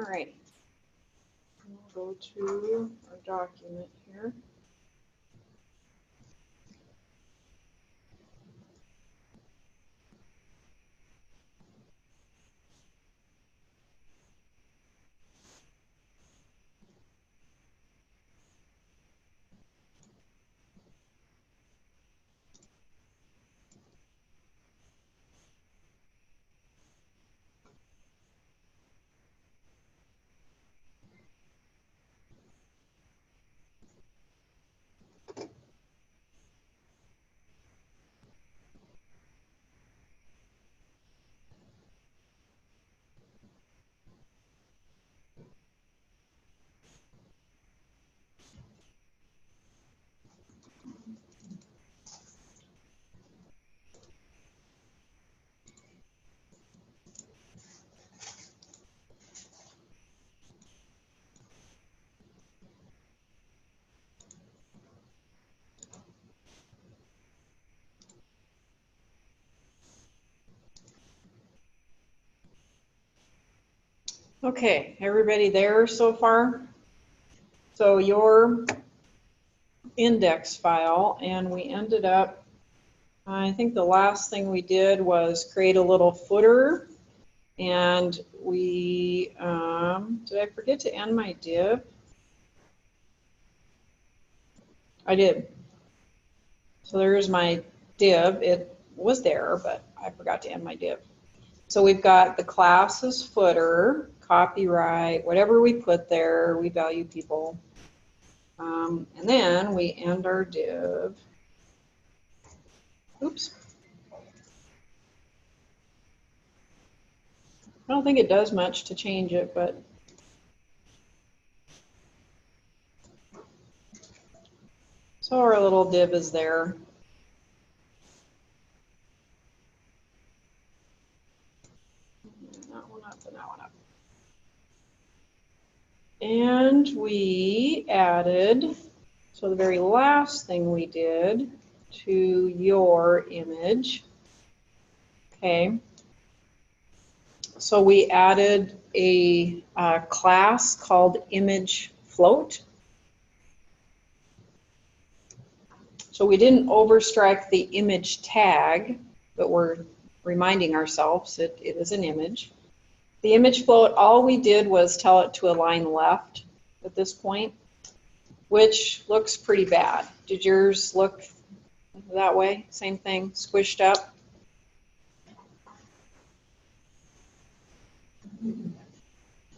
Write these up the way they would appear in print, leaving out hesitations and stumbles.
All right. We'll go to our document here. Okay, everybody there so far? So your index file, and we ended up, I think the last thing we did was create a little footer, and we, did I forget to end my div? I did. So there's my div. It was there, but I forgot to end my div. So we've got the classes footer, copyright, whatever we put there, we value people. And then we end our div. Oops. I don't think it does much to change it, but so our little div is there. That one up and that one up. And we added, so the very last thing we did to your image, okay, so we added a class called image float. So we didn't overstrike the image tag, but we're reminding ourselves it is an image. The image float, all we did was tell it to align left at this point, which looks pretty bad. Did yours look that way? Same thing, squished up?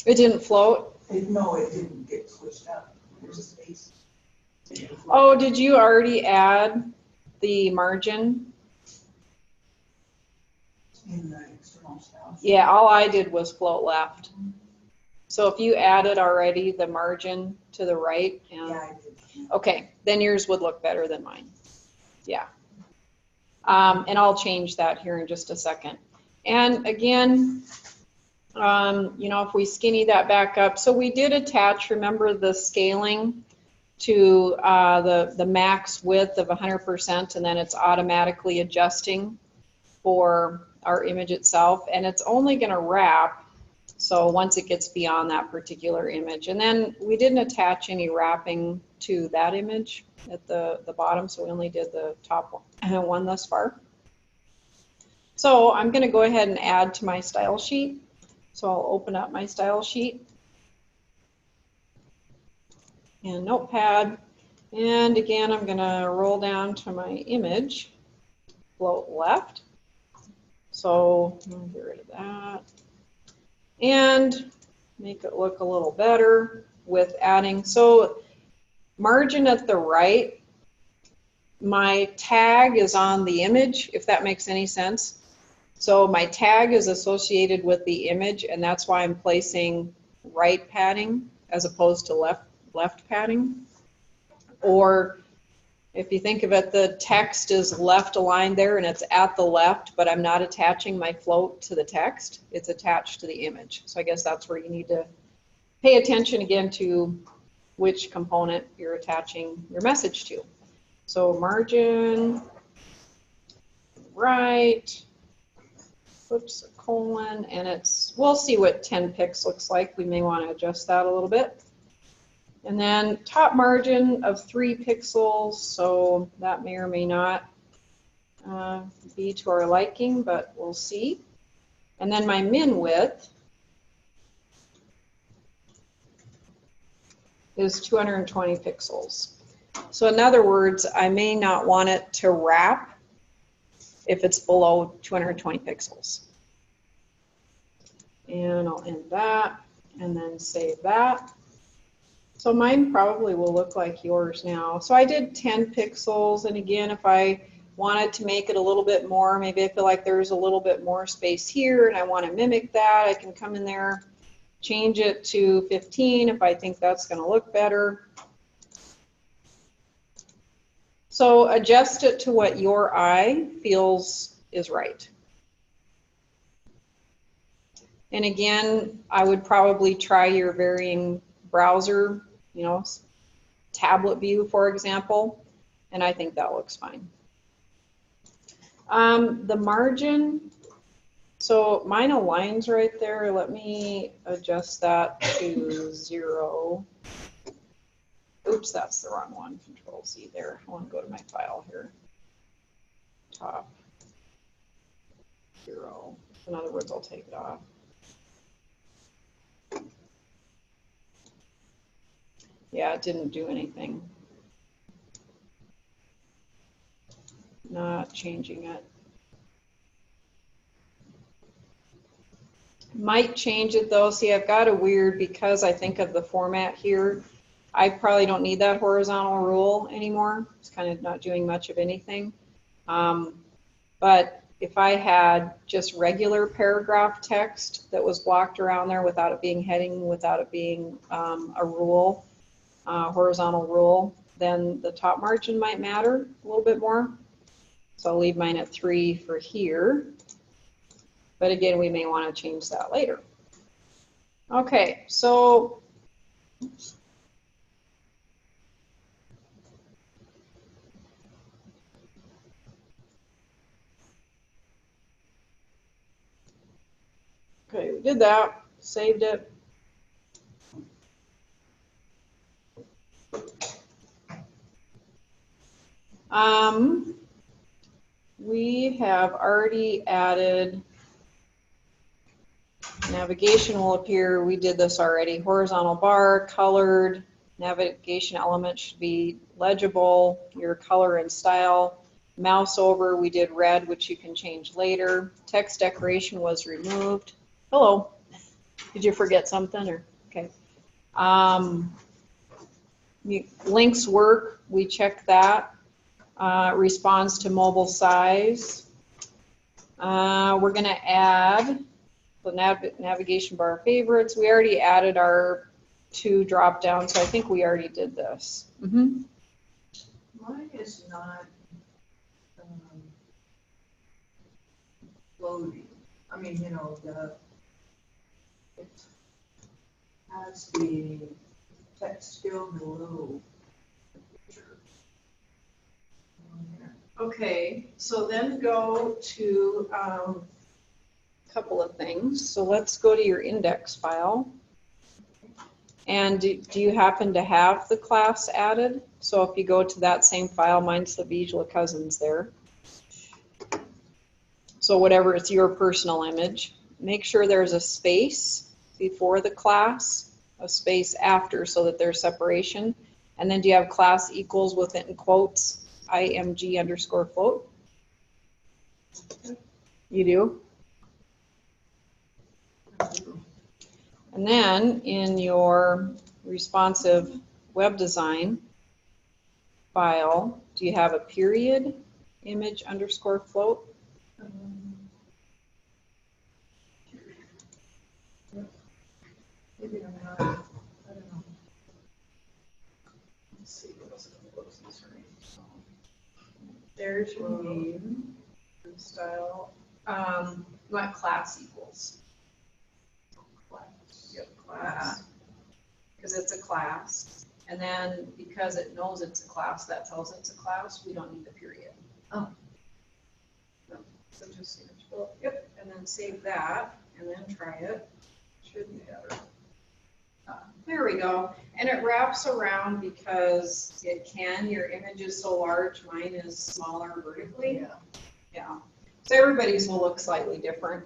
It didn't float? No, it didn't get squished up. There's a space. Oh, did you already add the margin? In the external style. Yeah, all I did was float left. So if you added already the margin to the right, and Yeah, I did. okay, then yours would look better than mine. Yeah. And I'll change that here in just a second. And again, you know, if we skinny that back up, so we did attach, remember the scaling to the max width of 100%, and then it's automatically adjusting for our image itself, and it's only going to wrap so once it gets beyond that particular image. And then we didn't attach any wrapping to that image at the bottom, so we only did the top one thus far. So I'm going to go ahead and add to my style sheet. So I'll open up my style sheet in Notepad, and again I'm going to roll down to my image, float left. So I'll get rid of that and make it look a little better with adding. So margin at the right, my tag is on the image, if that makes any sense. So my tag is associated with the image, and that's why I'm placing right padding as opposed to left padding. Or if you think of it, the text is left aligned there and it's at the left, but I'm not attaching my float to the text. It's attached to the image. So I guess that's where you need to pay attention again to which component you're attaching your message to. So margin, right, oops, colon, and it's, we'll see what 10 pix looks like. We may want to adjust that a little bit. And then top margin of 3 pixels, so that may or may not be to our liking, but we'll see. And then my min width is 220 pixels. So in other words, I may not want it to wrap if it's below 220 pixels. And I'll end that and then save that. So mine probably will look like yours now. So I did 10 pixels, and again, if I wanted to make it a little bit more, maybe I feel like there's a little bit more space here and I want to mimic that, I can come in there, change it to 15 if I think that's going to look better. So adjust it to what your eye feels is right. And again, I would probably try your varying browser, you know, tablet view, for example, and I think that looks fine. The margin, so mine aligns right there. Let me adjust that to 0. Oops, that's the wrong one. Control Z there. I want to go to my file here. Top 0. In other words, I'll take it off. Yeah, it didn't do anything. Not changing it. Might change it though. See, I've got a weird, because I think of the format here, I probably don't need that horizontal rule anymore. It's kind of not doing much of anything. But if I had just regular paragraph text that was blocked around there without it being heading, without it being a rule, horizontal rule, then the top margin might matter a little bit more. So I'll leave mine at 3 for here. But again, we may want to change that later. Okay, so okay, we did that, saved it. We have already added, navigation will appear, we did this already, horizontal bar, colored, navigation element should be legible, your color and style, mouse over, we did red, which you can change later, text decoration was removed. Hello, did you forget something or, okay. Links work, we checked that. Responds to mobile size. We're going to add the navigation bar favorites. We already added our 2 drop down, so I think we already did this. Mine is not loading. I mean, you know, it has the text field below. Okay, so then go to a couple of things. So let's go to your index file. And do you happen to have the class added? So if you go to that same file, mine's the Visual Cousins there. So whatever, it's your personal image. Make sure there's a space before the class, a space after so that there's separation. And then do you have class equals within quotes? img_float. You do? And then in your responsive web design file, do you have a period image_float? Maybe I'm not, I don't know. Let's see what else can close this right. So there's your name and style. What class equals? Class. Yep, class. Because it's a class. And then because it knows it's a class, that tells it's a class, we don't need the period. Oh. No. So just, yep, and then save that, and then try it. Should be better. There we go. And it wraps around because it can. Your image is so large. Mine is smaller vertically. Yeah. Yeah. So everybody's will look slightly different.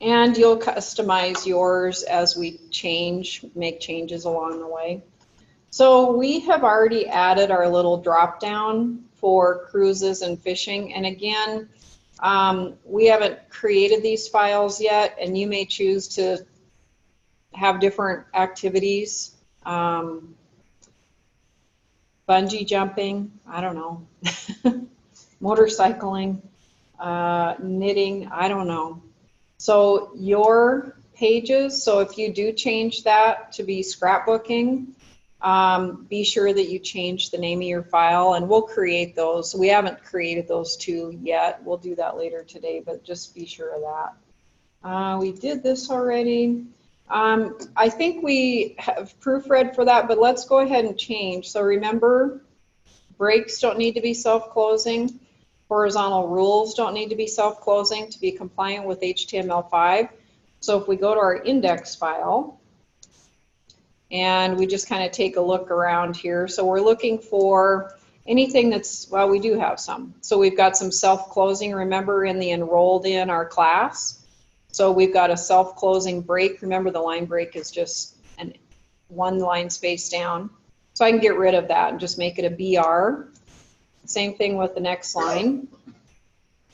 And you'll customize yours as we make changes along the way. So we have already added our little drop down for cruises and fishing. And again, we haven't created these files yet, and you may choose to have different activities. Bungee jumping, I don't know. Motorcycling, knitting, I don't know. So your pages, so if you do change that to be scrapbooking, be sure that you change the name of your file, and we'll create those. We haven't created those two yet. We'll do that later today, but just be sure of that. We did this already. I think we have proofread for that, but let's go ahead and change. So remember, breaks don't need to be self-closing. Horizontal rules don't need to be self-closing to be compliant with HTML5. So if we go to our index file, and we just kind of take a look around here. So we're looking for anything that's, well, we do have some. So we've got some self-closing, remember, in the enrolled in our class. So we've got a self-closing break. Remember, the line break is just one line space down. So I can get rid of that and just make it a BR. Same thing with the next line.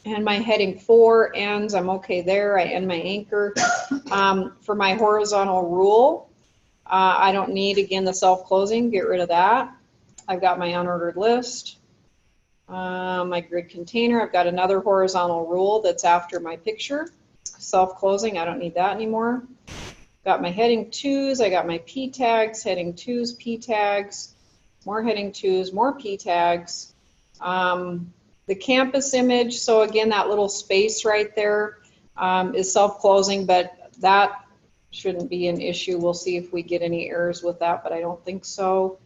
And my heading 4 ends, I'm okay there. I end my anchor. For my horizontal rule, I don't need, again, the self-closing. Get rid of that. I've got my unordered list. My grid container, I've got another horizontal rule that's after my picture. Self-closing, I don't need that anymore. Got my heading 2s, I got my P tags, heading 2s, P tags, more heading 2s, more P tags. The campus image, so again, that little space right there is self-closing, but that shouldn't be an issue. We'll see if we get any errors with that, but I don't think so.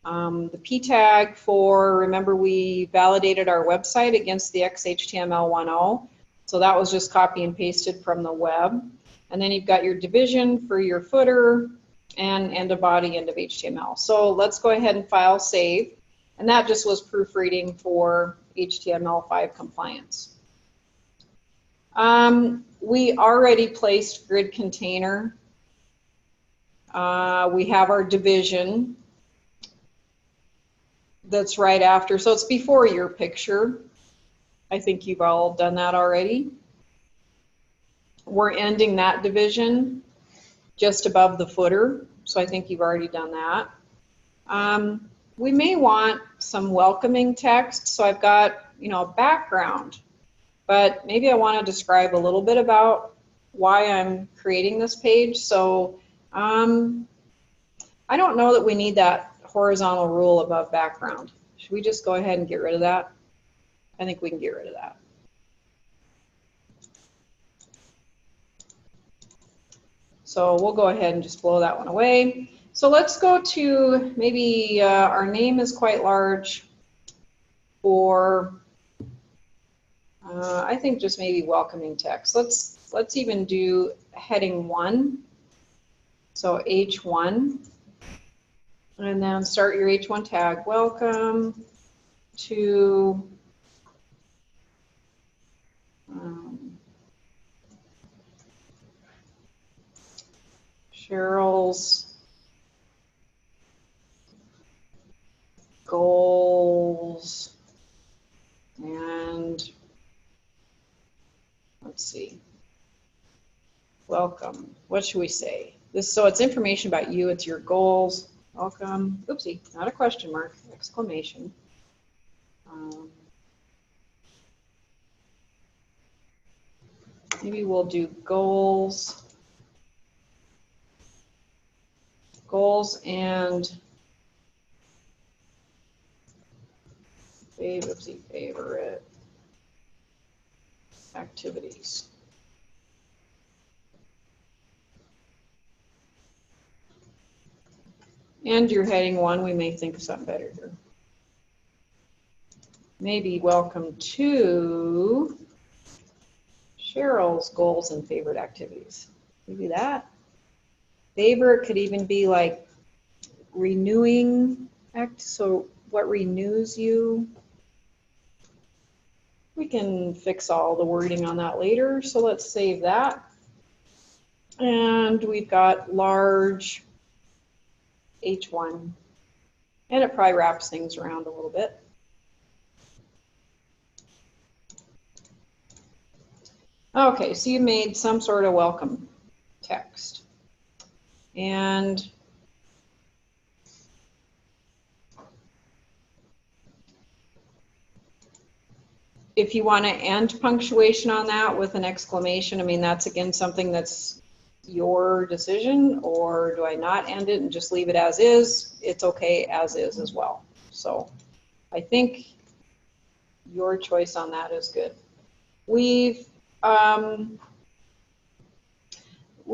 The P tag for, remember, we validated our website against the XHTML 1.0. So that was just copy and pasted from the web. And then you've got your division for your footer and end of body, end of HTML. So let's go ahead and file save. And that just was proofreading for HTML5 compliance. We already placed grid container. We have our division that's right after. So it's before your picture. I think you've all done that already. We're ending that division just above the footer. So I think you've already done that. We may want some welcoming text. So I've got, you know, a background, but maybe I want to describe a little bit about why I'm creating this page. So I don't know that we need that horizontal rule above background. Should we just go ahead and get rid of that? I think we can get rid of that. So we'll go ahead and just blow that one away. So let's go to maybe our name is quite large for, I think just maybe welcoming text. Let's even do heading 1. So H1. And then start your H1 tag. Welcome to Cheryl's goals, and let's see, welcome. What should we say? So it's information about you, it's your goals. Welcome, oopsie, not a question mark, exclamation. Maybe we'll do goals. Goals and favorite activities. And your heading 1, we may think of something better here. maybe welcome to Cheryl's goals and favorite activities. Maybe that. Favorite could even be like renewing act. So what renews you? We can fix all the wording on that later. So let's save that. And we've got large H1. And it probably wraps things around a little bit. Okay, so you made some sort of welcome text. And if you want to end punctuation on that with an exclamation, I mean, that's again something that's your decision, or do I not end it and just leave it as is? It's okay as is as well. So I think your choice on that is good. We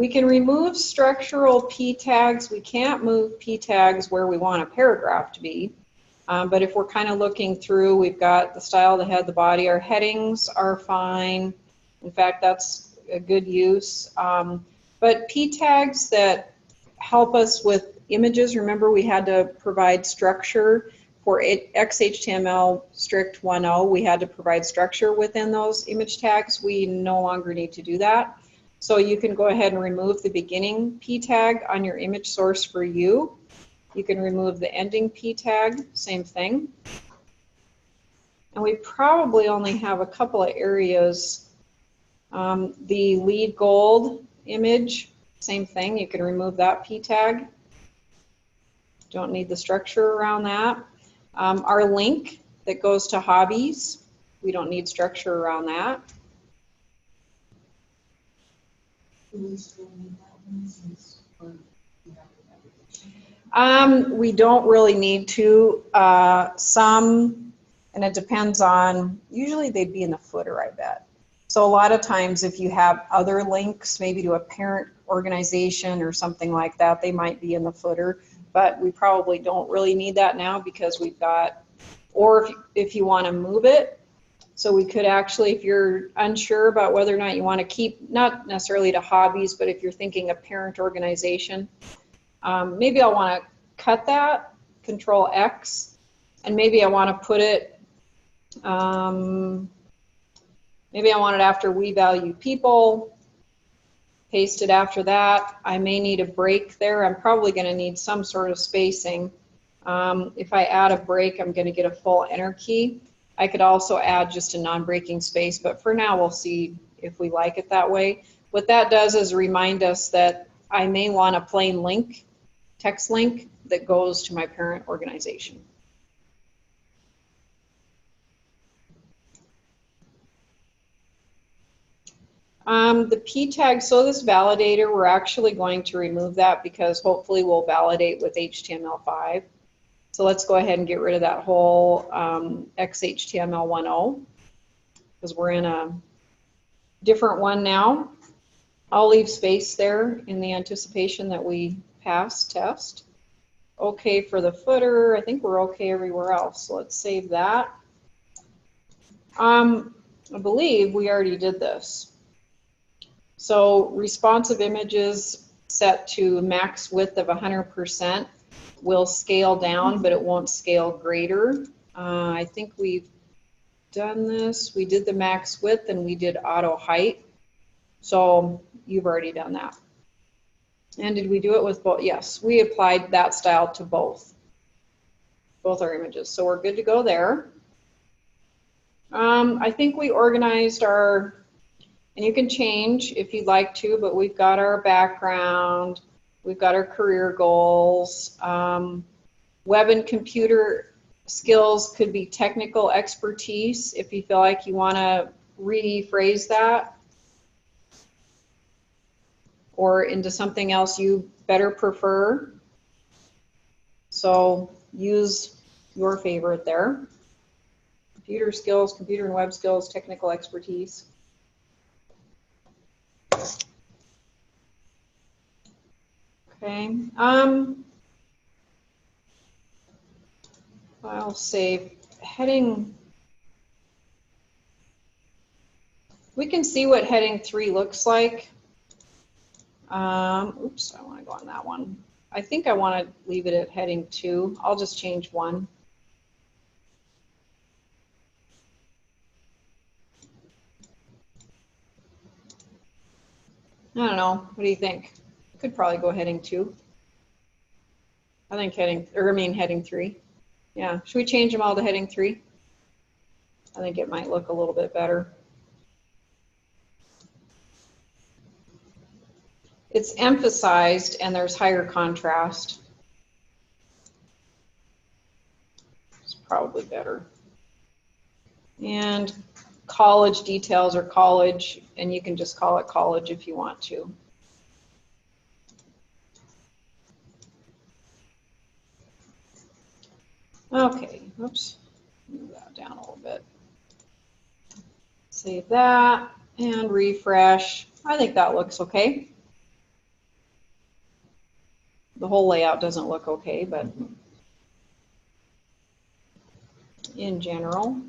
can remove structural P tags. We can't move P tags where we want a paragraph to be. But if we're kind of looking through, we've got the style, the head, the body. Our headings are fine. In fact, that's a good use. But P tags that help us with images, remember we had to provide structure for XHTML strict 1.0. We had to provide structure within those image tags. We no longer need to do that. So you can go ahead and remove the beginning P tag on your image source for you. You can remove the ending P tag, same thing. And we probably only have a couple of areas. The lead gold image, same thing. You can remove that P tag. Don't need the structure around that. Our link that goes to hobbies, we don't need structure around that. We don't really need to. Some, and it depends on, usually they'd be in the footer, I bet. So a lot of times if you have other links, maybe to a parent organization or something like that, they might be in the footer, but we probably don't really need that now because we've got, or if you want to move it, so we could actually, if you're unsure about whether or not you want to keep, not necessarily to hobbies, but if you're thinking a parent organization, maybe I'll want to cut that, Control X, and maybe I want to put it, maybe I want it after we value people, paste it after that. I may need a break there. I'm probably going to need some sort of spacing. If I add a break, I'm going to get a full enter key. I could also add just a non-breaking space, but for now we'll see if we like it that way. What that does is remind us that I may want a plain link, text link, that goes to my parent organization. The P tag, so this validator, we're actually going to remove that because hopefully we'll validate with HTML5. So let's go ahead and get rid of that whole XHTML 1.0 because we're in a different one now. I'll leave space there in the anticipation that we pass test. Okay for the footer. I think we're okay everywhere else. So let's save that. I believe we already did this. So responsive images set to max width of 100% will scale down, but it won't scale greater. I think we've done this. We did the max width and we did auto height. So you've already done that. And did we do it with both? Yes, we applied that style to both our images. So we're good to go there. I think we organized our, and you can change if you'd like to, but we've got our background, we've got our career goals. Web and computer skills could be technical expertise if you feel like you want to rephrase that or into something else you better prefer. So use your favorite there. Computer skills, computer and web skills, technical expertise. Okay. I'll save heading We can see what heading 3 looks like. Oops, I want to go on that one. I think I want to leave it at heading 2. I'll just change 1. I don't know. What do you think? Could probably go heading 2. I think heading 3. Yeah. Should we change them all to heading 3? I think it might look a little bit better. It's emphasized and there's higher contrast. It's probably better. And college details are college, and you can just call it college if you want to. Okay, oops, move that down a little bit. Save that and refresh. I think that looks okay. The whole layout doesn't look okay, but in general.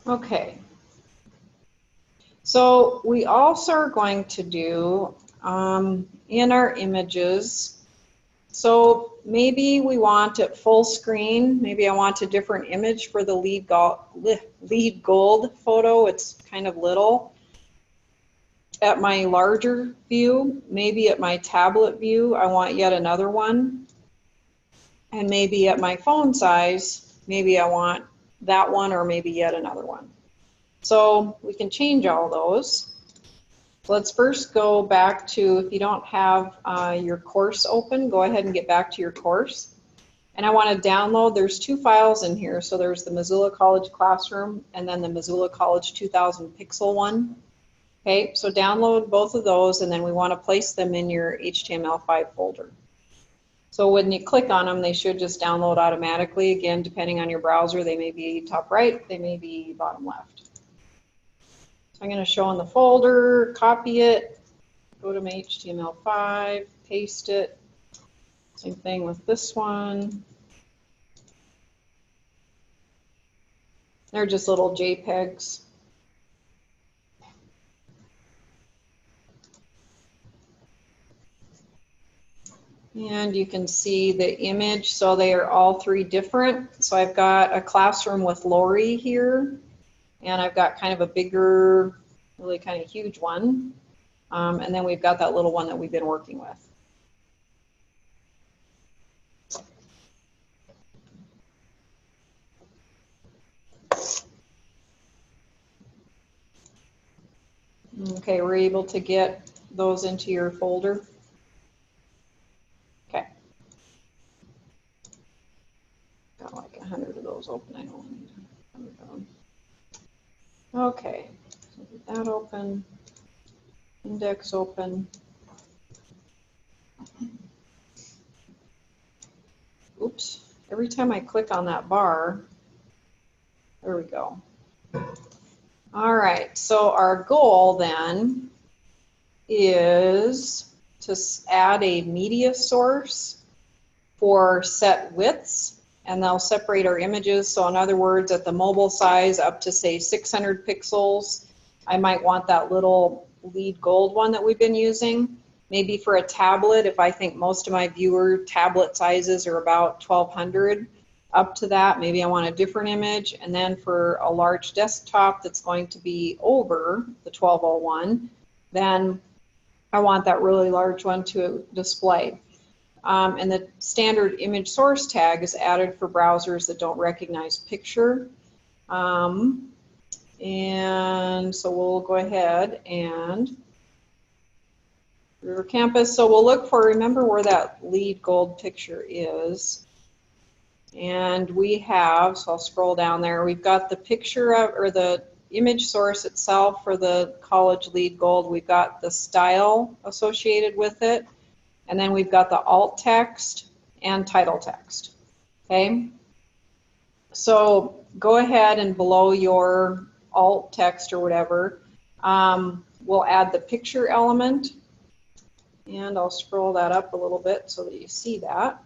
Okay. So we also are going to do in our images, so maybe we want it full screen. Maybe I want a different image for the lead gold photo. It's kind of little. At my larger view, maybe at my tablet view, I want yet another one. And maybe at my phone size, maybe I want that one or maybe yet another one. So we can change all those. Let's first go back to, if you don't have your course open, go ahead and get back to your course. And I want to download, there's 2 files in here. So there's the Missoula College Classroom and then the Missoula College 2000 pixel one. Okay, so download both of those and then we want to place them in your HTML5 folder. So when you click on them, they should just download automatically. Again, depending on your browser, they may be top right, they may be bottom left. So I'm going to show in the folder, copy it, go to my HTML5, paste it. Same thing with this one. They're just little JPEGs. And you can see the image, so they are all 3 different. So I've got a classroom with Lori here, and I've got kind of a bigger, really kind of huge one. And then we've got that little one that we've been working with. Okay, we're able to get those into your folder. Okay. Got like 100 of those open. I don't need 100 of them. Okay, so get that open. Index open. Oops, every time I click on that bar, there we go. All right, so our goal then is to add a media source for set widths, and they'll separate our images. So in other words, at the mobile size up to say 600 pixels, I might want that little lead gold one that we've been using. Maybe for a tablet, if I think most of my viewer tablet sizes are about 1200, up to that, maybe I want a different image. And then for a large desktop that's going to be over the 1201, then I want that really large one to display. And the standard image source tag is added for browsers that don't recognize picture. And so we'll go ahead and River Campus. So we'll look for, remember where that lead gold picture is. And we have, so I'll scroll down there, we've got the picture of, or the image source itself for the college lead gold. We've got the style associated with it. And then we've got the alt text and title text. Okay. So go ahead and below your alt text or whatever, we'll add the picture element. And I'll scroll that up a little bit so that you see that.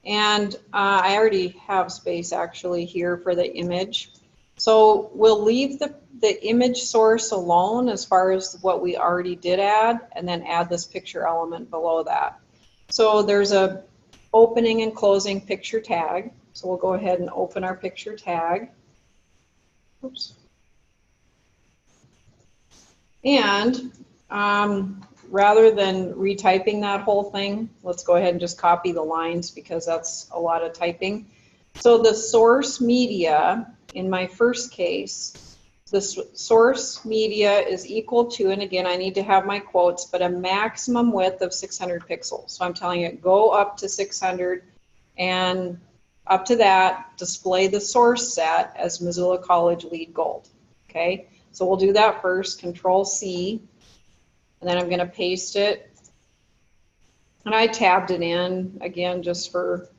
And I already have space actually here for the image. So we'll leave the image source alone as far as what we already did add, and then add this picture element below that. So there's a opening and closing picture tag. So we'll go ahead and open our picture tag. Oops. And rather than retyping that whole thing, let's go ahead and just copy the lines because that's a lot of typing. So the source media, in my first case, the source media is equal to, and again, I need to have my quotes, but a maximum width of 600 pixels. So I'm telling it, go up to 600, and up to that, display the source set as Missoula College Lead Gold. Okay, so we'll do that first, Control C, and then I'm going to paste it. And I tabbed it in, again, just for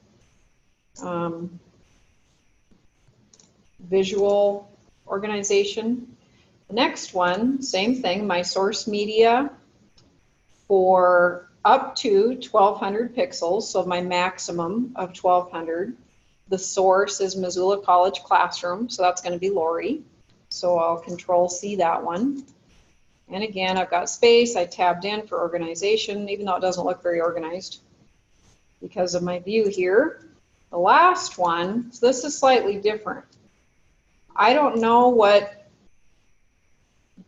visual organization. The next one, same thing, my source media for up to 1200 pixels, so my maximum of 1200. The source is Missoula College Classroom, so that's going to be Lori. So I'll Control C that one. And again, I've got space, I tabbed in for organization, even though it doesn't look very organized because of my view here. The last one, so this is slightly different. I don't know what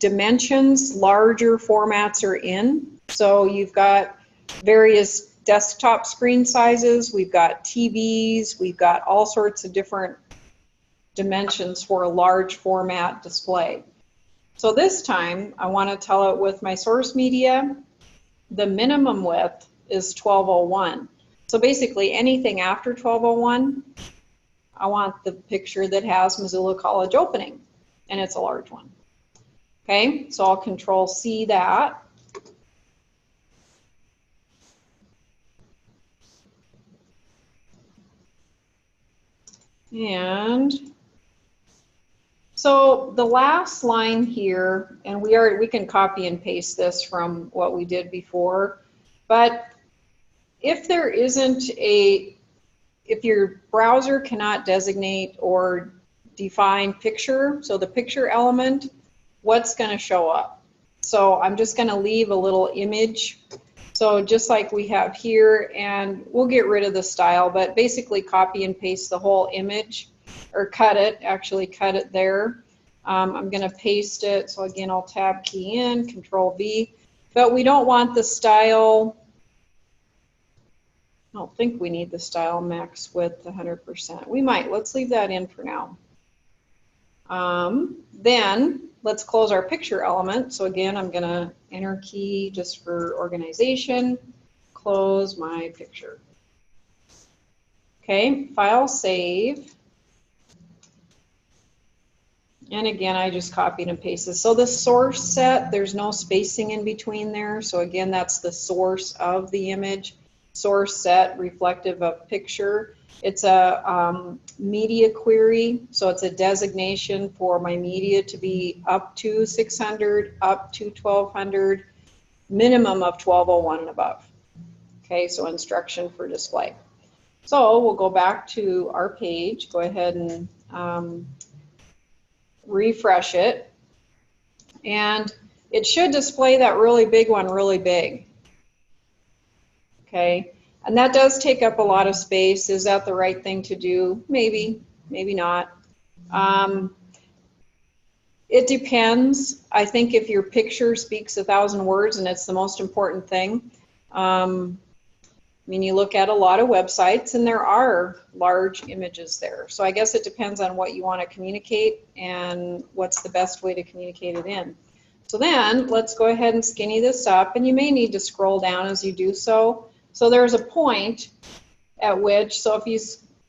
dimensions larger formats are in. So you've got various desktop screen sizes, we've got TVs, we've got all sorts of different dimensions for a large format display. So this time I want to tell it with my source media, the minimum width is 1201. So basically anything after 1201, I want the picture that has Missoula College opening, and it's a large one. Okay, so I'll Control C that. And so the last line here, and we can copy and paste this from what we did before, but if there isn't if your browser cannot designate or define picture, so the picture element, what's going to show up? So I'm just going to leave a little image. So just like we have here, and we'll get rid of the style, but basically copy and paste the whole image, or cut it, actually cut it there. I'm going to paste it. So again, I'll tab key in, Control V, but we don't want the style. I don't think we need the style max width 100%. We might. Let's leave that in for now. Then let's close our picture element. So again, I'm going to enter key just for organization, close my picture. Okay, file save. And again, I just copied and pasted. So the source set, there's no spacing in between there. So again, that's the source of the image. Source set reflective of picture. It's a media query, so it's a designation for my media to be up to 600, up to 1200, minimum of 1201 and above. Okay, so instruction for display. So we'll go back to our page, go ahead and refresh it, and it should display that really big one really big. Okay, and that does take up a lot of space. Is that the right thing to do? Maybe, maybe not. It depends. I think if your picture speaks 1,000 words and it's the most important thing, I mean, you look at a lot of websites and there are large images there. So I guess it depends on what you want to communicate and what's the best way to communicate it in. So then let's go ahead and skinny this up, and you may need to scroll down as you do so. So there's a point at which, so if you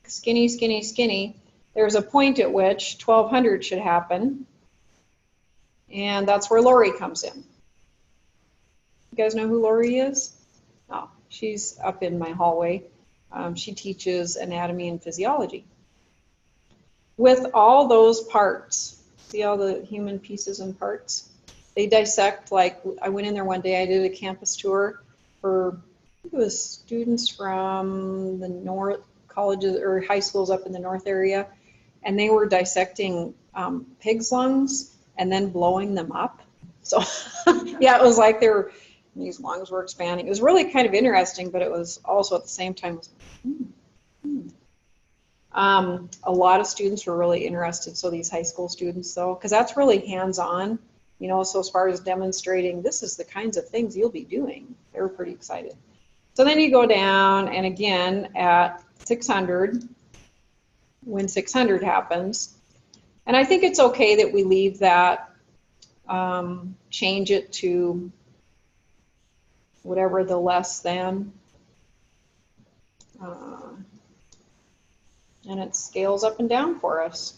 skinny, skinny, skinny, there's a point at which 1200 should happen. And that's where Lori comes in. You guys know who Lori is? Oh, she's up in my hallway. She teaches anatomy and physiology. With all those parts, see all the human pieces and parts? They dissect, like I went in there one day, I did a campus tour for, it was students from the north colleges or high schools up in the north area, and they were dissecting pig's lungs and then blowing them up. So yeah, it was like these lungs were expanding. It was really kind of interesting, but it was also at the same time, a lot of students were really interested. So these high school students though, because that's really hands-on, you know, so as far as demonstrating, this is the kinds of things you'll be doing. They were pretty excited. So then you go down, and again at 600, when 600 happens, and I think it's okay that we leave that, change it to whatever the less than, and it scales up and down for us.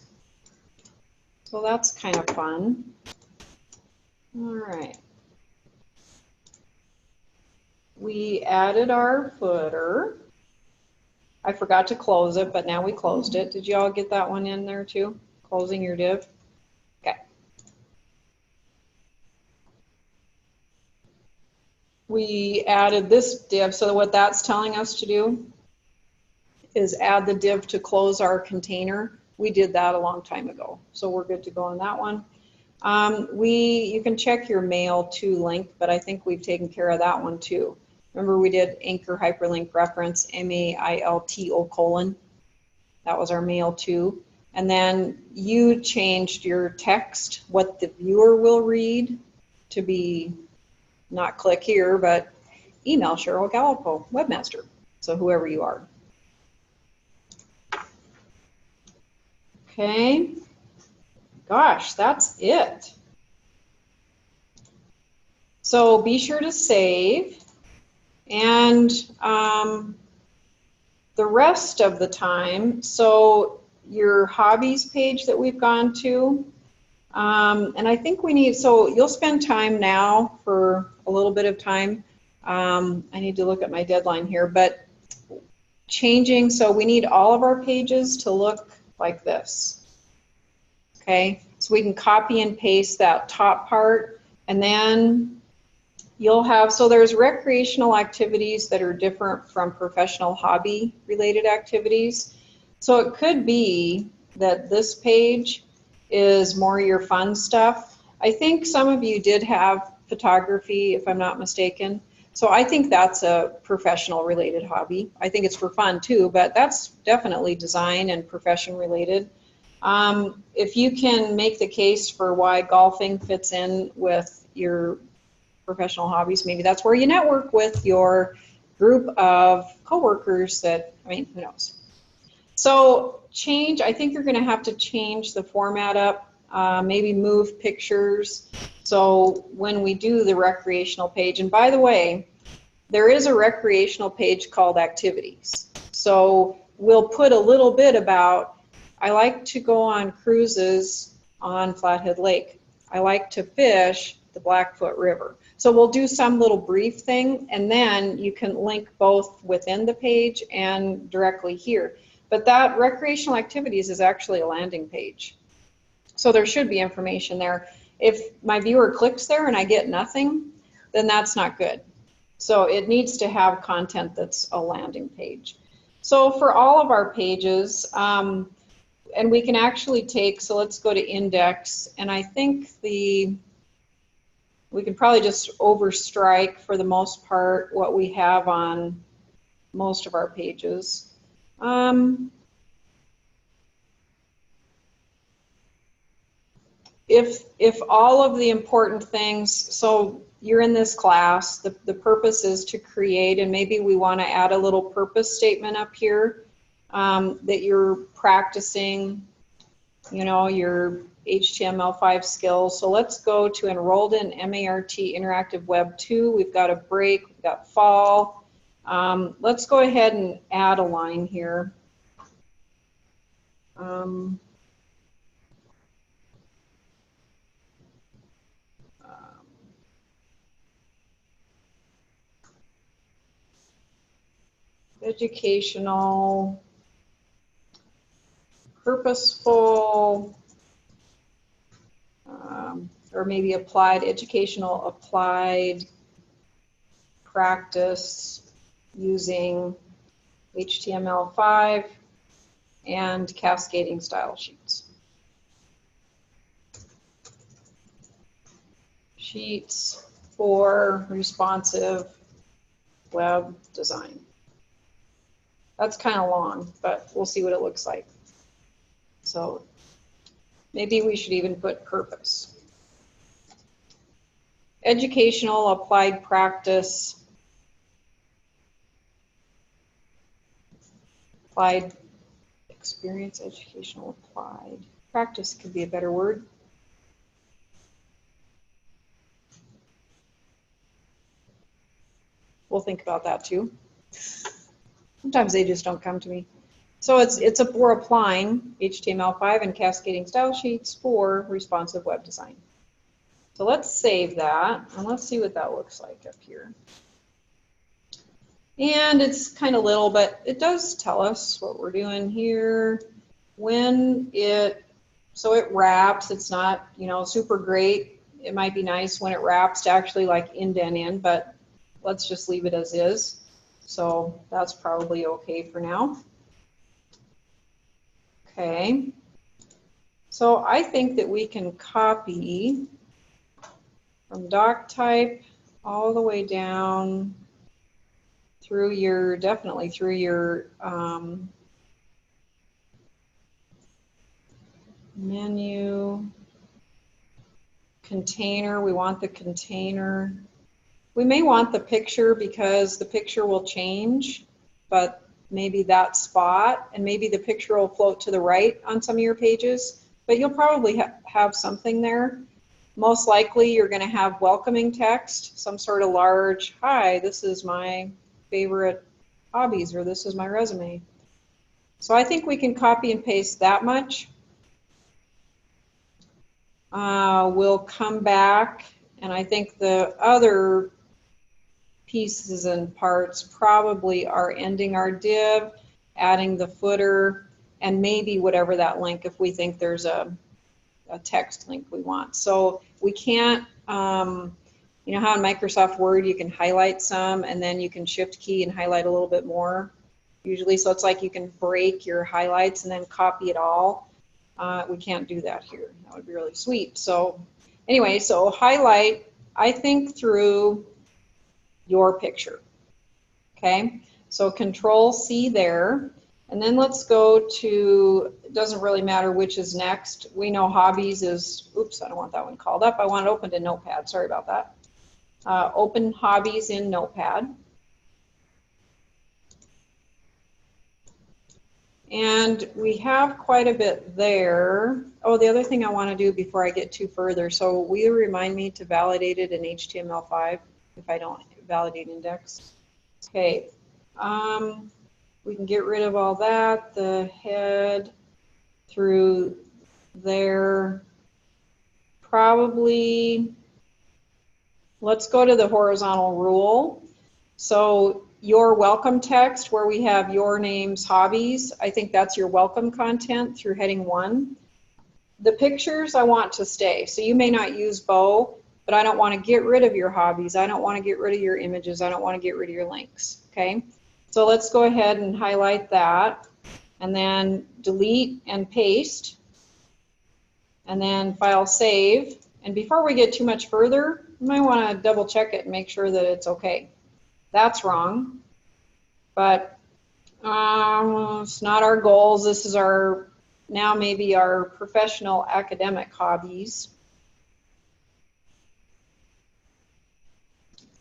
So that's kind of fun. All right. We added our footer. I forgot to close it, but now we closed it. Did you all get that one in there too? Closing your div? Okay. We added this div, so what that's telling us to do is add the div to close our container. We did that a long time ago, so we're good to go on that one. You can check your mail to link, but I think we've taken care of that one too. Remember we did anchor hyperlink reference, MAILTO : that was our mail to. And then you changed your text, what the viewer will read, to be not click here, but email Cheryl Gal, webmaster. So whoever you are. Okay. Gosh, that's it. So be sure to save. And the rest of the time, so your hobbies page that we've gone to, and I think we need, so you'll spend time now for a little bit of time. I need to look at my deadline here, but changing, so we need all of our pages to look like this. Okay, so we can copy and paste that top part, and then you'll have, so there's recreational activities that are different from professional hobby related activities. So it could be that this page is more your fun stuff. I think some of you did have photography, if I'm not mistaken. So I think that's a professional related hobby. I think it's for fun too, but that's definitely design and profession related. If you can make the case for why golfing fits in with your professional hobbies, maybe that's where you network with your group of coworkers that, I mean, who knows. So change, I think you're going to have to change the format up, maybe move pictures. So when we do the recreational page, and by the way, there is a recreational page called activities. So we'll put a little bit about, I like to go on cruises on Flathead Lake. I like to fish the Blackfoot River. So we'll do some little brief thing, and then you can link both within the page and directly here. But that recreational activities is actually a landing page. So there should be information there. If my viewer clicks there and I get nothing, then that's not good. So it needs to have content that's a landing page. So for all of our pages, and we can actually take, so let's go to index, and I think we can probably just overstrike for the most part what we have on most of our pages. If all of the important things, so you're in this class, the purpose is to create, and maybe we want to add a little purpose statement up here, that you're practicing, you know, your HTML5 skills. So let's go to enrolled in MART Interactive Web 2. We've got a break, we've got fall. Let's go ahead and add a line here. Educational, purposeful, or maybe applied, educational applied practice using HTML5 and cascading style sheets. sheets for responsive web design. That's kind of long, but we'll see what it looks like. So maybe we should even put purpose. Educational applied practice. Applied experience, educational applied. Practice could be a better word. We'll think about that too. Sometimes they just don't come to me. So we're applying HTML5 and cascading style sheets for responsive web design. So let's save that and let's see what that looks like up here. And it's kind of little, but it does tell us what we're doing here. So it wraps, it's not, super great. It might be nice when it wraps to actually like indent in, but let's just leave it as is. So that's probably okay for now. Okay. So I think that we can copy from doc type all the way down through definitely through your menu, container. We want the container. We may want the picture because the picture will change, but maybe that spot, and maybe the picture will float to the right on some of your pages, but you'll probably have something there. Most likely you're going to have welcoming text, some sort of large, hi, this is my favorite hobbies, or this is my resume. So I think we can copy and paste that much. We'll come back, and I think the other pieces and parts probably are ending our div, adding the footer, and maybe whatever that link if we think there's a text link we want. So we can't, you know how in Microsoft Word you can highlight some and then you can shift key and highlight a little bit more usually. So it's like you can break your highlights and then copy it all. We can't do that here. That would be really sweet. So anyway, so highlight, I think, through your picture. Okay, so Control C there. And then let's go to, it doesn't really matter which is next. We know hobbies is, oops, I don't want that one called up. I want it opened in Notepad. Sorry about that. Open hobbies in Notepad. And we have quite a bit there. Oh, the other thing I want to do before I get too further, so will you remind me to validate it in HTML5 if I don't validate index? Okay. We can get rid of all that, the head through there. Probably, let's go to the horizontal rule. So your welcome text, where we have your name's hobbies, I think that's your welcome content through heading 1. The pictures I want to stay. So you may not use bow, but I don't want to get rid of your hobbies. I don't want to get rid of your images. I don't want to get rid of your links. Okay. So let's go ahead and highlight that and then delete and paste and then file save. And before we get too much further, you might want to double check it and make sure that it's okay. That's wrong, but it's not our goals. This is our, now maybe our professional academic hobbies.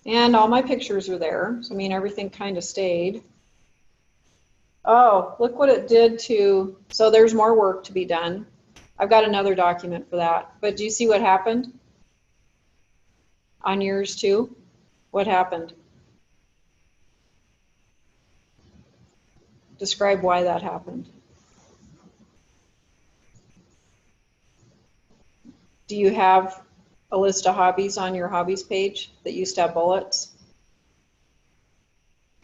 And all my pictures are there. So I mean, everything kind of stayed. Oh, look what it did to, so there's more work to be done. I've got another document for that. But do you see what happened? On yours too? What happened? Describe why that happened. Do you have a list of hobbies on your hobbies page that used to have bullets?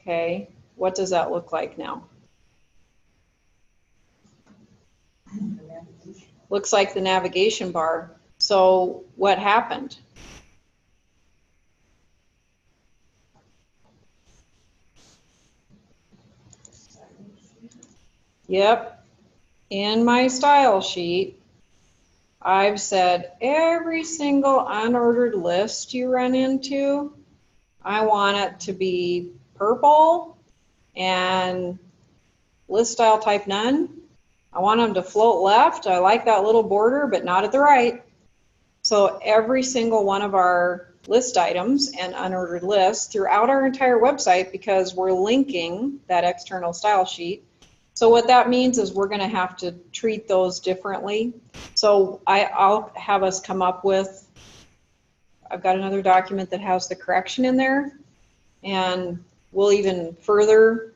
Okay, what does that look like now? Looks like the navigation bar. So what happened? Yep, in my style sheet, I've said every single unordered list you run into, I want it to be purple and list style type none. I want them to float left. I like that little border, but not at the right. So every single one of our list items and unordered lists throughout our entire website, because we're linking that external style sheet. So what that means is we're going to have to treat those differently. So I'll have us come up with, I've got another document that has the correction in there, and we'll even further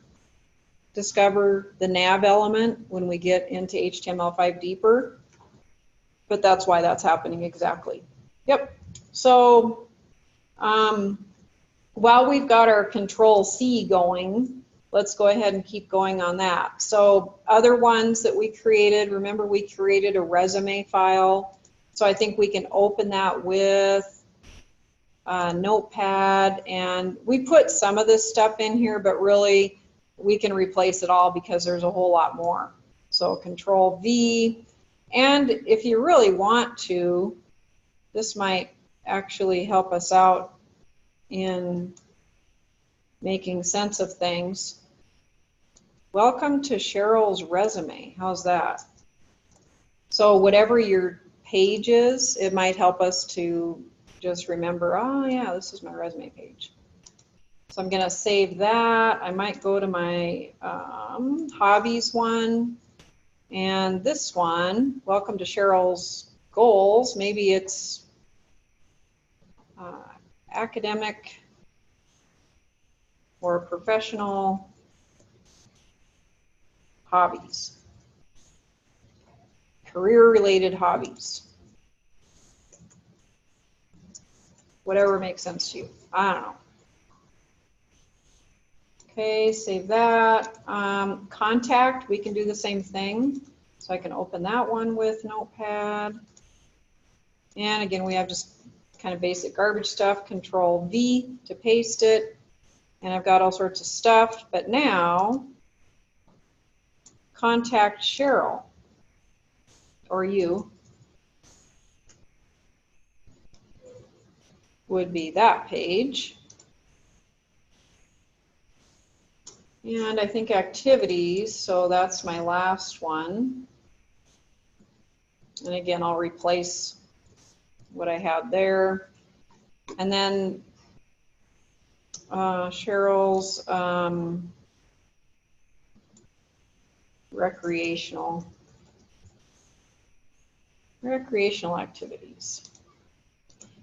discover the nav element when we get into HTML5 deeper. But that's why that's happening exactly. Yep. So while we've got our Control-C going, let's go ahead and keep going on that. So other ones that we created, remember we created a resume file. So I think we can open that with Notepad, and we put some of this stuff in here, but really we can replace it all because there's a whole lot more. So Control-V, and if you really want to, this might actually help us out in making sense of things. Welcome to Cheryl's resume. How's that? So whatever your page is, it might help us to just remember, oh yeah, this is my resume page. So I'm going to save that. I might go to my hobbies one, and this one, welcome to Cheryl's goals. Maybe it's academic or professional hobbies, career-related hobbies, whatever makes sense to you. I don't know. Okay, save that. Contact, we can do the same thing. So I can open that one with Notepad. And again, we have just kind of basic garbage stuff. Control-V to paste it. And I've got all sorts of stuff. But now, contact Cheryl, or you, would be that page. And I think activities, so that's my last one. And again, I'll replace what I had there. And then Cheryl's recreational activities.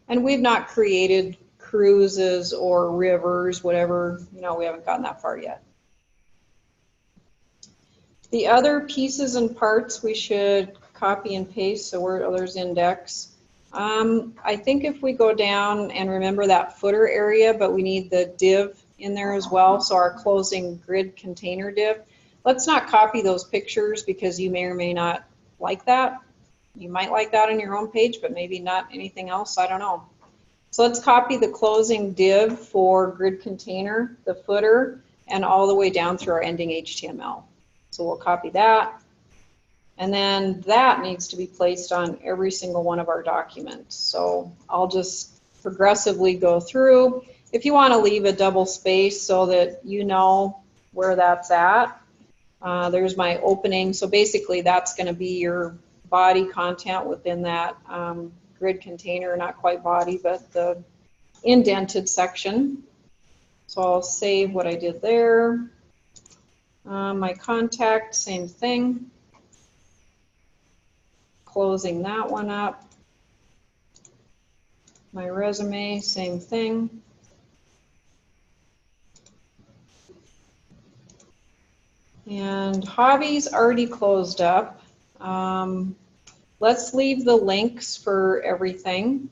And we've not created cruises or rivers, whatever, you know, we haven't gotten that far yet. The other pieces and parts we should copy and paste, so there's index. I think if we go down and remember that footer area, but we need the div in there as well, so our closing grid container div. Let's not copy those pictures because you may or may not like that. You might like that on your own page, but maybe not anything else, I don't know. So let's copy the closing div for grid container, the footer, and all the way down through our ending HTML. So we'll copy that. And then that needs to be placed on every single one of our documents. So I'll just progressively go through. If you want to leave a double space so that you know where that's at, there's my opening. So basically that's going to be your body content within that grid container, not quite body, but the indented section. So I'll save what I did there. My contact, same thing. Closing that one up. My resume, same thing. And hobbies already closed up. Let's leave the links for everything.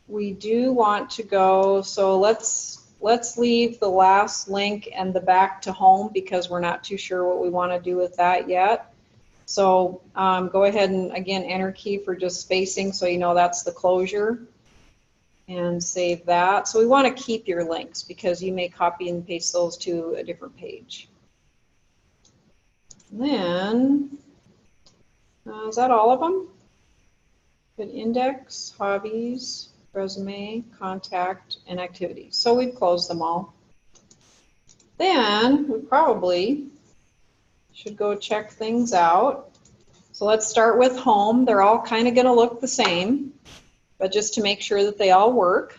We do want to go, so let's leave the last link and the back to home because we're not too sure what we want to do with that yet. So go ahead and again enter key for just spacing so you know that's the closure, and save that. So we want to keep your links because you may copy and paste those to a different page. Then Is that all of them? Good, index, hobbies, resume, contact, and activities. So we've closed them all. Then we probably should go check things out. So let's start with home. They're all kind of going to look the same, but just to make sure that they all work.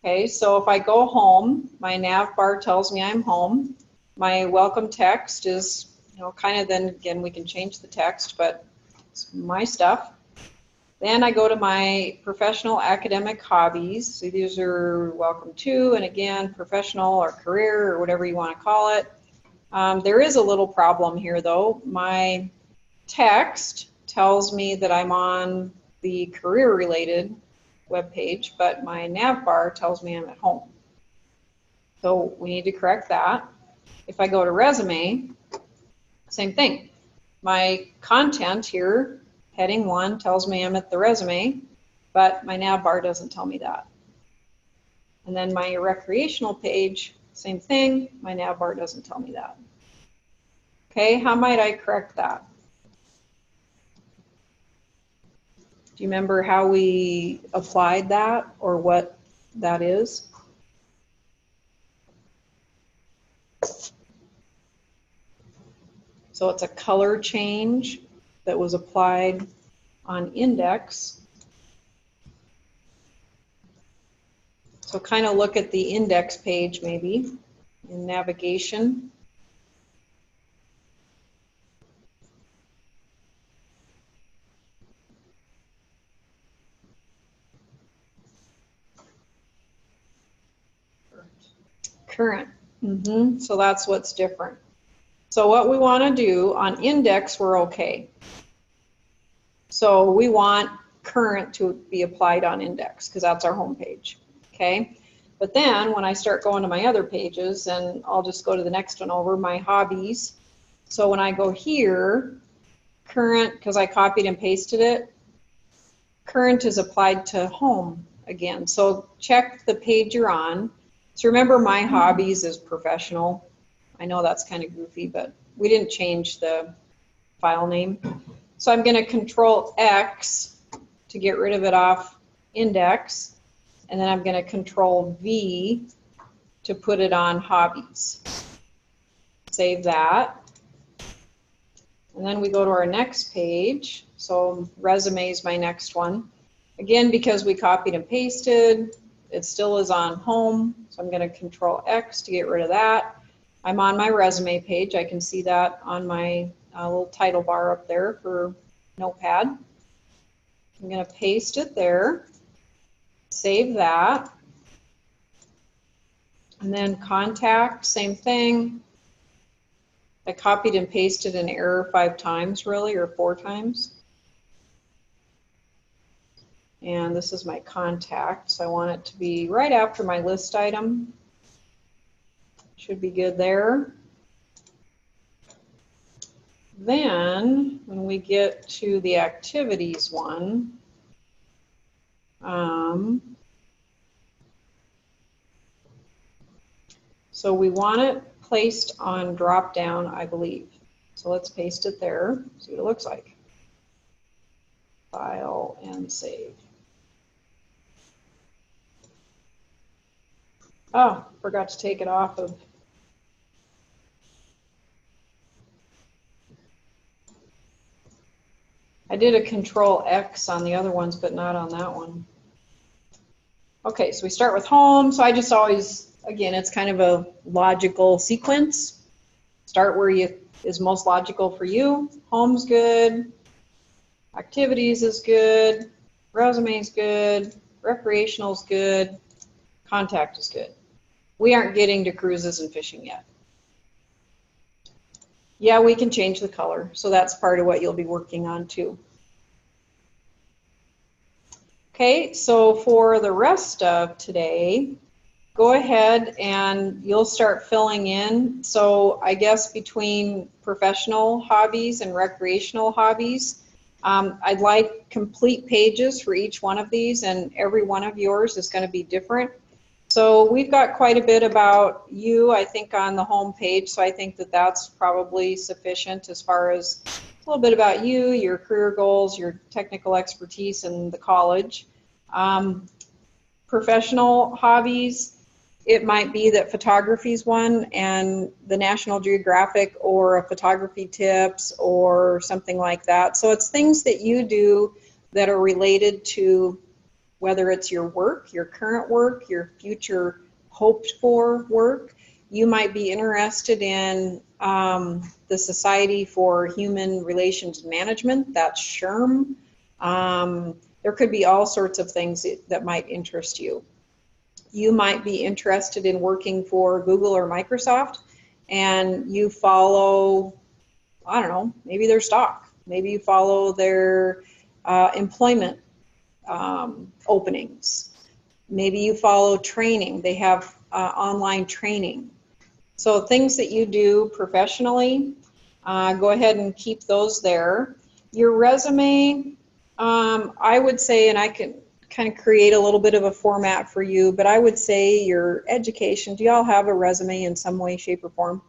Okay, so if I go home, my nav bar tells me I'm home. My welcome text is, kind of, then again, we can change the text, but it's my stuff. Then I go to my professional academic hobbies. So these are welcome to, and again, professional or career or whatever you want to call it. There is a little problem here though. My text tells me that I'm on the career related web page, but my nav bar tells me I'm at home. So we need to correct that. If I go to resume, same thing. My content here, heading 1, tells me I'm at the resume, but my nav bar doesn't tell me that. And then my recreational page, same thing, my nav bar doesn't tell me that. Okay, how might I correct that? Do you remember how we applied that or what that is? So it's a color change that was applied on index. So kind of look at the index page maybe in navigation. Current. So that's what's different. So what we want to do on index, we're okay. So we want current to be applied on index because that's our home page. Okay. But then when I start going to my other pages, and I'll just go to the next one over, my hobbies. So when I go here, current, because I copied and pasted it, current is applied to home again. So check the page you're on. So remember, my hobbies is professional. I know that's kind of goofy, but we didn't change the file name. So I'm going to Control X to get rid of it off index. And then I'm going to Control V to put it on hobbies. Save that. And then we go to our next page. So resume is my next one. Again, because we copied and pasted, it still is on home. So I'm going to Control X to get rid of that. I'm on my resume page. I can see that on my little title bar up there for Notepad. I'm going to paste it there. Save that. And then contact, same thing. I copied and pasted an error 5 times really, or 4 times. And this is my contact, so I want it to be right after my list item. Should be good there. Then when we get to the activities one, so we want it placed on drop down, I believe. So let's paste it there, see what it looks like. File and save. Oh, forgot to take it off of. I did a Control X on the other ones, but not on that one. Okay, so we start with home. So I just always, again, it's kind of a logical sequence. Start where is most logical for you. Home's good. Activities is good. Resume is good. Recreational is good. Contact is good. We aren't getting to cruises and fishing yet. Yeah, we can change the color. So that's part of what you'll be working on too. Okay, so for the rest of today, go ahead and you'll start filling in. So I guess between professional hobbies and recreational hobbies, I'd like complete pages for each one of these, and every one of yours is going to be different. So we've got quite a bit about you, I think, on the home page, so I think that that's probably sufficient as far as little bit about you, your career goals, your technical expertise in the college. Professional hobbies, it might be that photography is one, and the National Geographic or a photography tips or something like that. So it's things that you do that are related to whether it's your work, your current work, your future hoped for work. You might be interested in the Society for Human Relations Management, that's SHRM. There could be all sorts of things that might interest you. You might be interested in working for Google or Microsoft, and you follow, I don't know, maybe their stock. Maybe you follow their employment openings. Maybe you follow training. They have online training. So things that you do professionally, go ahead and keep those there. Your resume, I would say, and I can kind of create a little bit of a format for you, but I would say your education, do y'all have a resume in some way, shape, or form?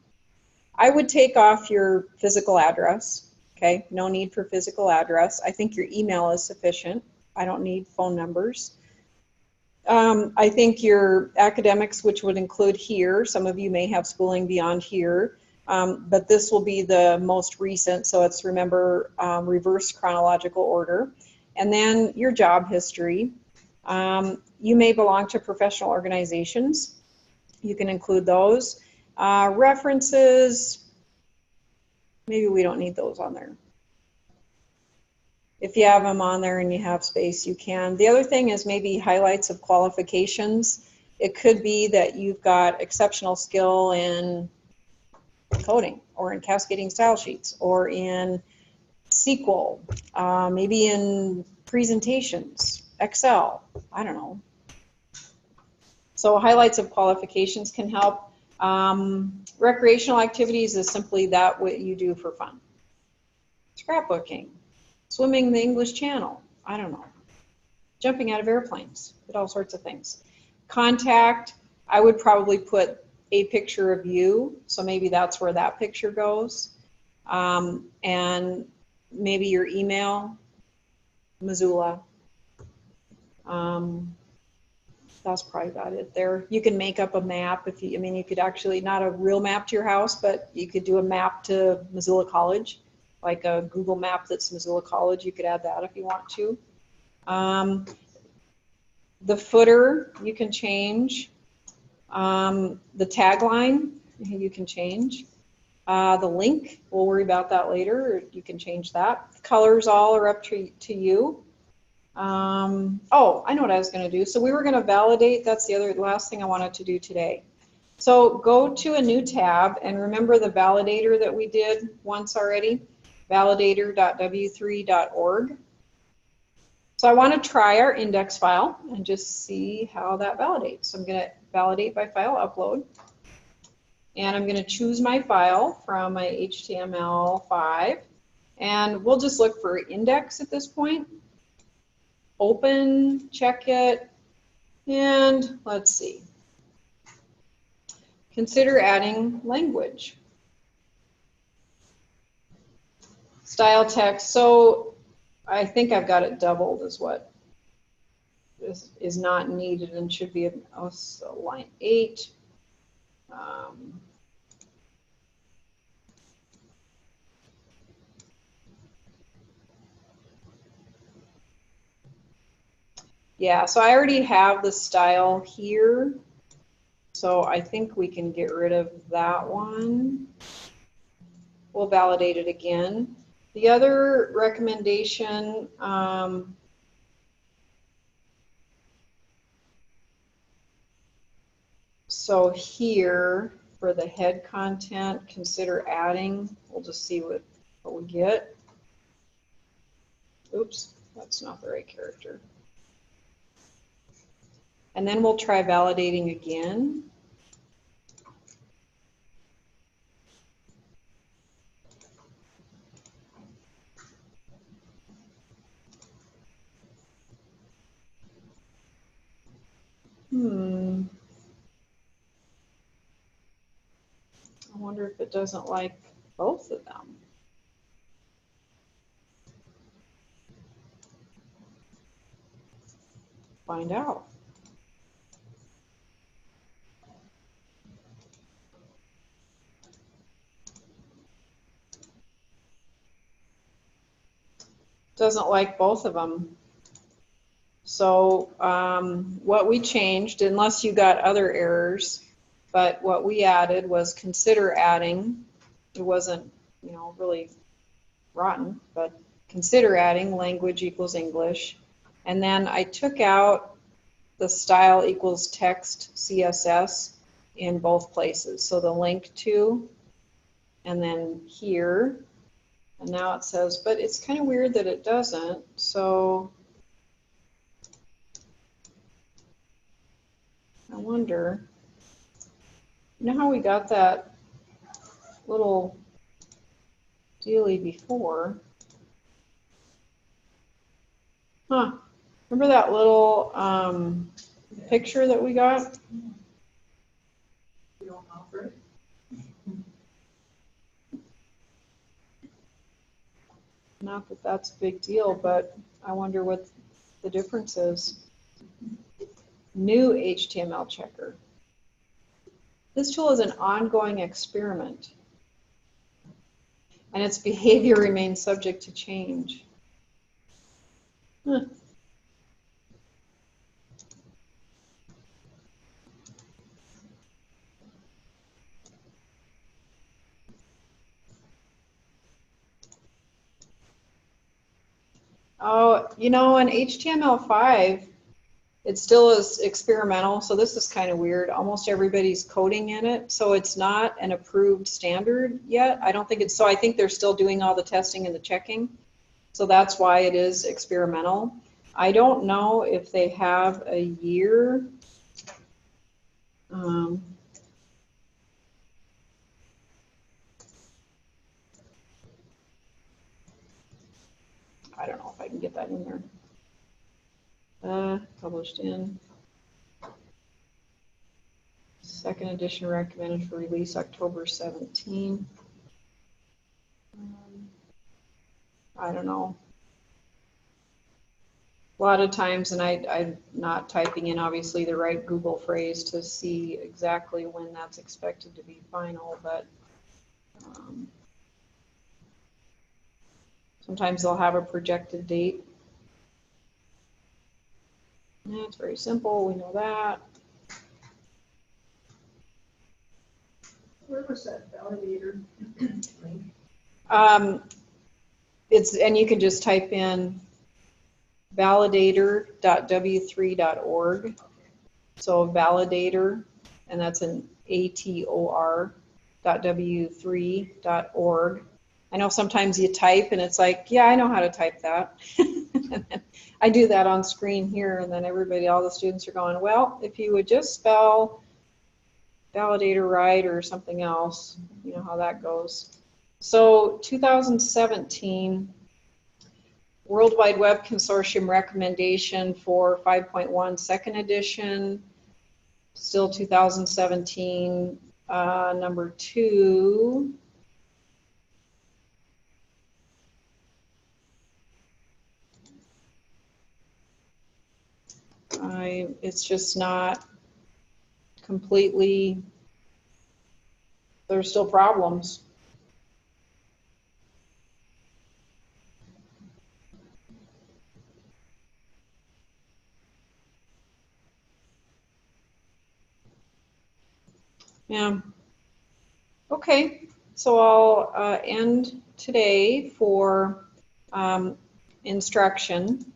I would take off your physical address, okay? No need for physical address. I think your email is sufficient. I don't need phone numbers. I think your academics, which would include here, some of you may have schooling beyond here, but this will be the most recent, so it's, remember, reverse chronological order. And then your job history. You may belong to professional organizations. You can include those. References, maybe we don't need those on there. If you have them on there and you have space, you can. The other thing is maybe highlights of qualifications. It could be that you've got exceptional skill in coding or in cascading style sheets or in SQL, maybe in presentations, Excel, I don't know. So highlights of qualifications can help. Recreational activities is simply that what you do for fun. Scrapbooking, swimming the English Channel, I don't know. Jumping out of airplanes, did all sorts of things. Contact, I would probably put a picture of you, so maybe that's where that picture goes. And maybe your email, Missoula. That's probably about it there. You can make up a map if you, I mean, you could actually, not a real map to your house, but you could do a map to Missoula College, like a Google map that's Missoula College. You could add that if you want to. The footer, you can change. The tagline, you can change. The link, we'll worry about that later. You can change that. The colors all are up to you. Oh, I know what I was going to do. So we were going to validate. That's the last thing I wanted to do today. So go to a new tab and remember the validator that we did once already, validator.w3.org. So I want to try our index file and just see how that validates. So I'm going to validate by file upload. And I'm going to choose my file from my HTML5. And we'll just look for index at this point. Open, check it, and let's see. Consider adding language. Style text, so I think I've got it doubled is what is not needed and should be so line 8. Yeah, so I already have the style here, so I think we can get rid of that one. We'll validate it again. The other recommendation, so here for the head content, consider adding. We'll just see what we get. Oops, that's not the right character. And then we'll try validating again. I wonder if it doesn't like both of them. find out. Doesn't like both of them. So what we changed, unless you got other errors, but what we added was consider adding. It wasn't, you know, really rotten, but consider adding language equals English. And then I took out the style equals text CSS in both places. So the link to, and then here, and now it says, but it's kind of weird that it doesn't. So I wonder, you know how we got that little dealie before? Huh. Remember that little picture that we got? You don't offer it? Not that that's a big deal, but I wonder what the difference is. New HTML checker. This tool is an ongoing experiment, and its behavior remains subject to change. Huh. Oh, you know, in HTML5, it still is experimental, so this is kind of weird. Almost everybody's coding in it, so it's not an approved standard yet. I don't think it's, so I think they're still doing all the testing and the checking. So that's why it is experimental. I don't know if they have a year. I don't know if I can get that in there. Published in. Second edition recommended for release October 17. I don't know. A lot of times, and I'm not typing in obviously the right Google phrase to see exactly when that's expected to be final, but sometimes they'll have a projected date. Yeah, it's very simple, we know that. Where was that validator link? And you can just type in validator.w3.org. So validator, and that's an ATOR.w3.org. I know sometimes you type and it's like, yeah, I know how to type that. I do that on screen here, and then everybody, all the students are going, well, if you would just spell validator right or something else, you know how that goes. So 2017 World Wide Web Consortium recommendation for 5.1 second edition, still 2017, number 2. It's just not completely, there's still problems. Yeah. Okay, so I'll end today for instruction.